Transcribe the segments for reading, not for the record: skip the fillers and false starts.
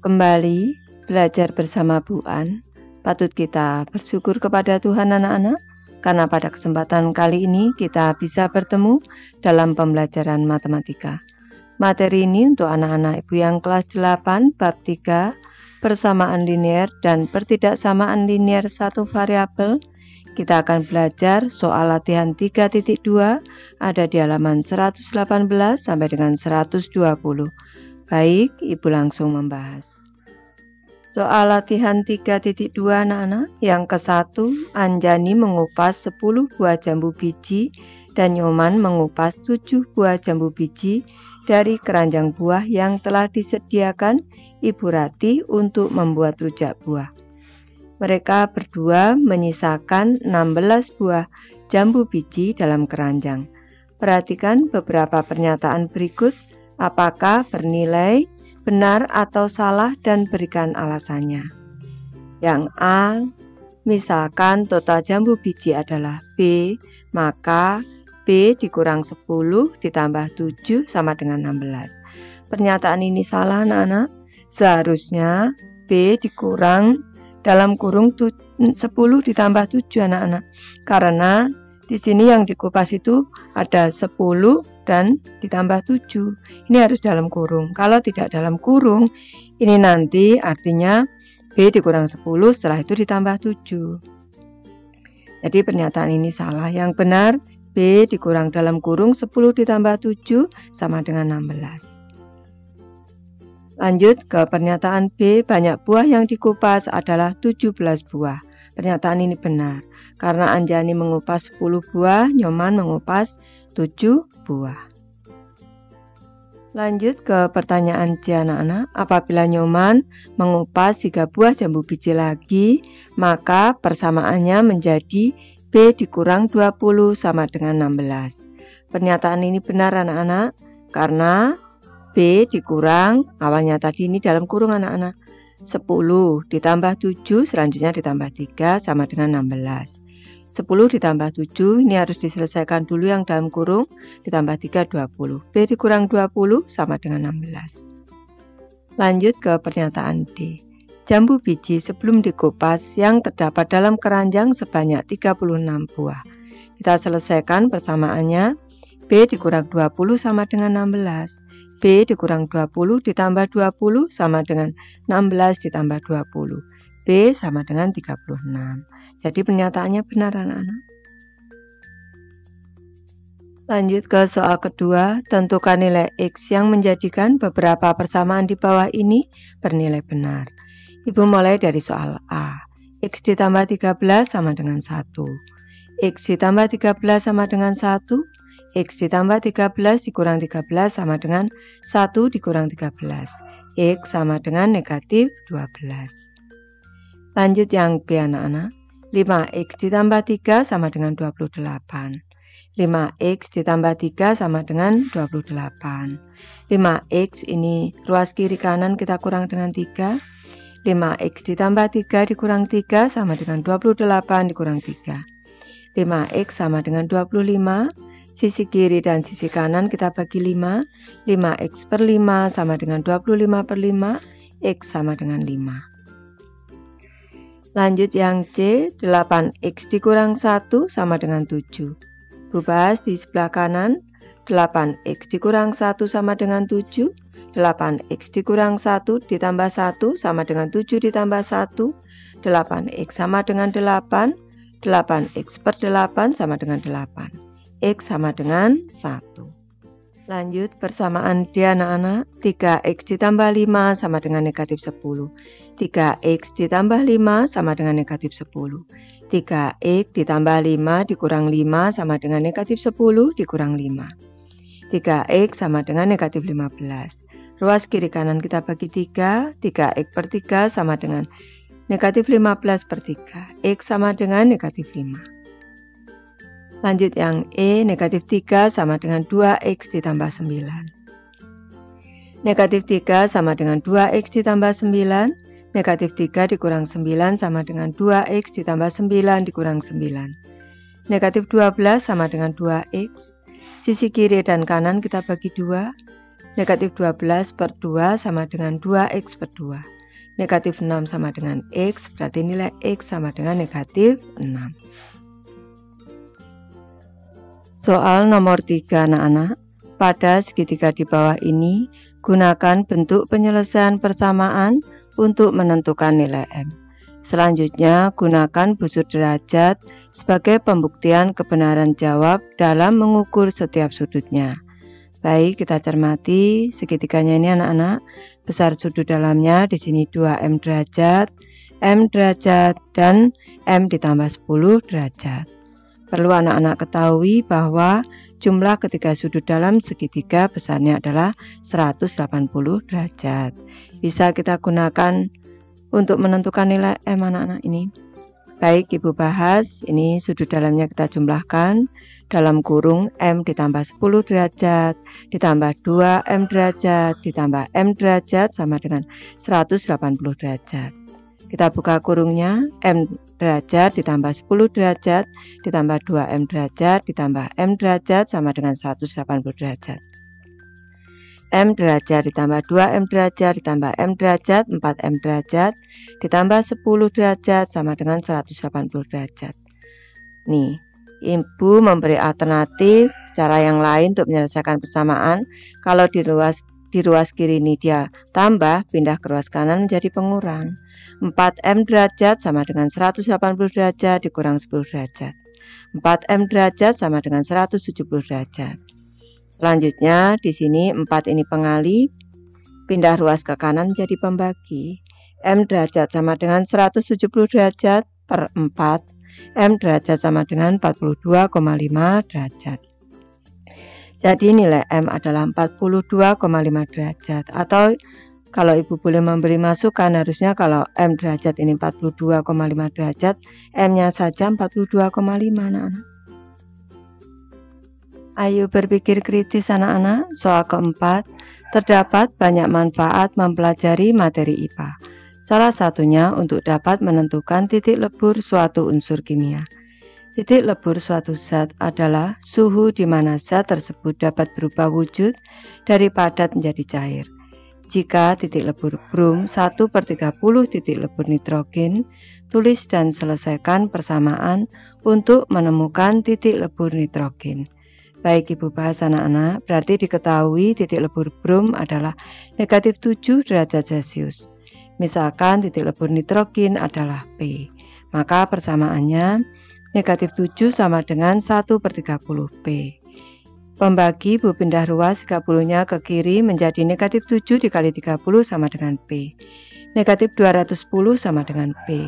Kembali belajar bersama Bu An. Patut kita bersyukur kepada Tuhan anak-anak, karena pada kesempatan kali ini kita bisa bertemu dalam pembelajaran matematika. Materi ini untuk anak-anak ibu yang kelas 8 bab 3, persamaan linear dan pertidaksamaan linear satu variabel. Kita akan belajar soal latihan 3.2 ada di halaman 118 sampai dengan 120. Baik, Ibu langsung membahas. Soal latihan 3.2 anak-anak. Yang ke-1, Anjani mengupas 10 buah jambu biji dan Nyoman mengupas 7 buah jambu biji dari keranjang buah yang telah disediakan Ibu Rati untuk membuat rujak buah. Mereka berdua menyisakan 16 buah jambu biji dalam keranjang. Perhatikan beberapa pernyataan berikut. Apakah bernilai benar atau salah dan berikan alasannya. Yang A, misalkan total jambu biji adalah B, maka B dikurang 10 ditambah 7 sama dengan 16. Pernyataan ini salah anak-anak. Seharusnya B dikurang dalam kurung 10 ditambah 7 anak-anak. Karena di sini yang dikupas itu ada 10 dan ditambah 7. Ini harus dalam kurung. Kalau tidak dalam kurung, ini nanti artinya B dikurang 10, setelah itu ditambah 7. Jadi pernyataan ini salah. Yang benar, B dikurang dalam kurung 10 ditambah 7 sama dengan 16. Lanjut ke pernyataan B, banyak buah yang dikupas adalah 17 buah. Pernyataan ini benar. Karena Anjani mengupas 10 buah, Nyoman mengupas 7 buah. Lanjut ke pertanyaan C anak-anak. Apabila Nyoman mengupas 3 buah jambu biji lagi, maka persamaannya menjadi B dikurang 20 sama dengan 16. Pernyataan ini benar anak-anak, karena B dikurang, awalnya tadi ini dalam kurung anak-anak. 10 ditambah 7, selanjutnya ditambah 3 sama dengan 16. 10 ditambah 7, ini harus diselesaikan dulu yang dalam kurung, ditambah 3, 20. B dikurang 20 sama dengan 16. Lanjut ke pernyataan D. Jambu biji sebelum dikupas yang terdapat dalam keranjang sebanyak 36 buah. Kita selesaikan persamaannya. B dikurang 20 sama dengan 16. B dikurang 20 ditambah 20 sama dengan 16 ditambah 20. B sama dengan 36. Jadi pernyataannya benar anak-anak. Lanjut ke soal kedua. Tentukan nilai X yang menjadikan beberapa persamaan di bawah ini bernilai benar. Ibu mulai dari soal A. X ditambah 13 sama dengan 1. X ditambah 13 sama dengan 1. X ditambah 13 dikurang 13 sama dengan 1 dikurang 13. X sama dengan negatif 12. Lanjut yang B anak-anak. 5X ditambah 3 sama dengan 28. 5X ditambah 3 sama dengan 28. 5X ini ruas kiri kanan kita kurang dengan 3. 5X ditambah 3 dikurang 3 sama dengan 28 dikurang 3. 5X sama dengan 25. Sisi kiri dan sisi kanan kita bagi 5. 5X per 5 sama dengan 25 per 5. X sama dengan 5. Lanjut yang C, 8X dikurang 1 sama dengan 7. Bu bahas di sebelah kanan, 8X dikurang 1 sama dengan 7. 8X dikurang 1 ditambah 1 sama dengan 7 ditambah 1. 8X sama dengan 8. 8X per 8 sama dengan 8. X sama dengan 1. Lanjut persamaan D anak-anak. 3X ditambah 5 sama dengan negatif 10. 3X ditambah 5 sama dengan negatif 10. 3X ditambah 5 dikurang 5 sama dengan negatif 10 dikurang 5. 3X sama dengan negatif 15. Ruas kiri kanan kita bagi 3. 3X per 3 sama dengan negatif 15 per 3. X sama dengan negatif 5. Lanjut yang E, negatif 3 sama dengan 2X ditambah 9. Negatif 3 sama dengan 2X ditambah 9. Negatif 3 dikurang 9 sama dengan 2X ditambah 9 dikurang 9. Negatif 12 sama dengan 2X. Sisi kiri dan kanan kita bagi 2. Negatif 12 per 2 sama dengan 2x per 2. Negatif 6 sama dengan x, berarti nilai x sama dengan negatif 6. Soal nomor 3 anak-anak. Pada segitiga di bawah ini, gunakan bentuk penyelesaian persamaan untuk menentukan nilai M. Selanjutnya, gunakan busur derajat sebagai pembuktian kebenaran jawab dalam mengukur setiap sudutnya. Baik, kita cermati segitiganya ini anak-anak. Besar sudut dalamnya di sini 2M derajat, M derajat, dan M ditambah 10 derajat. Perlu anak-anak ketahui bahwa jumlah ketiga sudut dalam segitiga besarnya adalah 180 derajat. Bisa kita gunakan untuk menentukan nilai M anak-anak ini. Baik, Ibu bahas, ini sudut dalamnya kita jumlahkan. Dalam kurung M ditambah 10 derajat, ditambah 2M derajat, ditambah M derajat sama dengan 180 derajat. Kita buka kurungnya, M derajat ditambah 10 derajat, ditambah 2M derajat, ditambah M derajat sama dengan 180 derajat. M derajat ditambah 2M derajat, ditambah M derajat, 4M derajat, ditambah 10 derajat sama dengan 180 derajat. Nih, Ibu memberi alternatif cara yang lain untuk menyelesaikan persamaan. Kalau di ruas kiri ini dia tambah, pindah ke ruas kanan menjadi pengurang. 4M derajat sama dengan 180 derajat dikurang 10 derajat. 4M derajat sama dengan 170 derajat. Selanjutnya di sini 4 ini pengali, pindah ruas ke kanan menjadi pembagi. M derajat sama dengan 170 derajat per 4. M derajat sama dengan 42,5 derajat. Jadi nilai M adalah 42,5 derajat. Atau kalau Ibu boleh memberi masukan, harusnya kalau M derajat ini 42,5 derajat, M-nya saja 42,5 anak-anak. Ayo berpikir kritis anak-anak. Soal keempat, terdapat banyak manfaat mempelajari materi IPA. Salah satunya untuk dapat menentukan titik lebur suatu unsur kimia. Titik lebur suatu zat adalah suhu di mana zat tersebut dapat berubah wujud dari padat menjadi cair. Jika titik lebur brom 1/30 titik lebur nitrogen, tulis dan selesaikan persamaan untuk menemukan titik lebur nitrogen. Baik Ibu bahas anak-anak, berarti diketahui titik lebur brom adalah negatif 7 derajat Celcius. Misalkan titik lebur nitrogen adalah P, maka persamaannya negatif 7 sama dengan 1/30 P. Pembagi Ibu pindah ruas 30-nya ke kiri menjadi negatif 7 dikali 30 sama dengan P. Negatif 210 sama dengan P.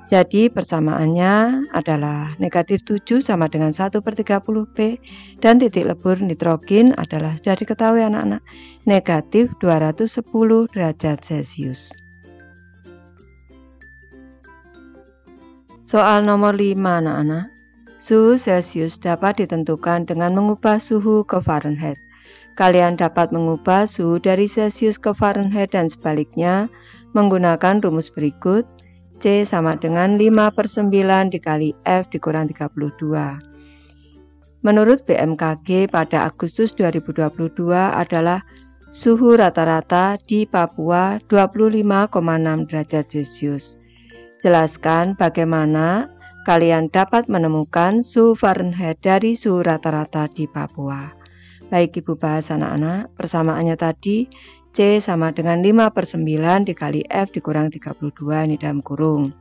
Jadi persamaannya adalah negatif 7 sama dengan 1/30 P. Dan titik lebur nitrogen adalah, sudah diketahui anak-anak, negatif 210 derajat Celcius. Soal nomor 5 anak-anak. Suhu Celcius dapat ditentukan dengan mengubah suhu ke Fahrenheit. Kalian dapat mengubah suhu dari Celcius ke Fahrenheit dan sebaliknya menggunakan rumus berikut. C sama dengan 5/9 dikali F dikurang 32. Menurut BMKG pada Agustus 2022 adalah suhu rata-rata di Papua 25,6 derajat Celcius. Jelaskan bagaimana kalian dapat menemukan suhu Fahrenheit dari suhu rata-rata di Papua. Baik Ibu bahas anak-anak, persamaannya tadi C sama dengan 5/9 dikali F dikurang 32, ini dalam kurung.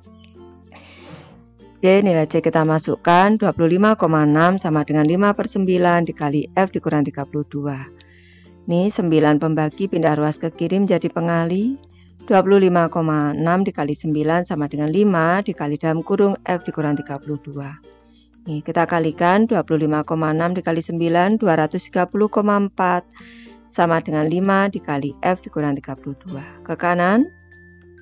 C, nilai C kita masukkan 25,6 sama dengan 5/9 dikali F dikurang 32. Ini 9 pembagi pindah ruas ke kiri menjadi pengali. 25,6 dikali 9 sama dengan 5 dikali dalam kurung F dikurang 32. Nih, kita kalikan 25,6 dikali 9, 230,4 sama dengan 5 dikali F dikurang 32. Ke kanan,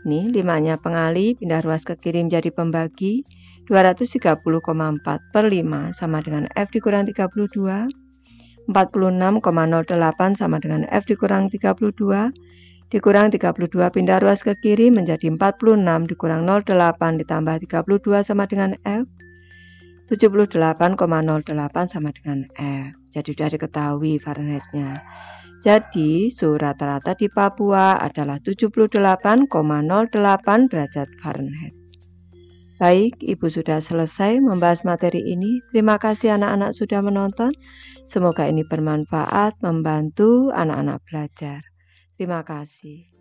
nih 5-nya pengali, pindah ruas ke kiri menjadi pembagi. 230,4 per 5 sama dengan F dikurang 32. 46,08 sama dengan F dikurang 32. Dikurang 32 pindah ruas ke kiri menjadi 46 dikurang 0,8 ditambah 32 sama dengan F. 78,08 sama dengan F. Jadi sudah diketahui Fahrenheitnya. Jadi, suhu rata-rata di Papua adalah 78,08 derajat Fahrenheit. Baik, Ibu sudah selesai membahas materi ini. Terima kasih anak-anak sudah menonton. Semoga ini bermanfaat membantu anak-anak belajar. Terima kasih.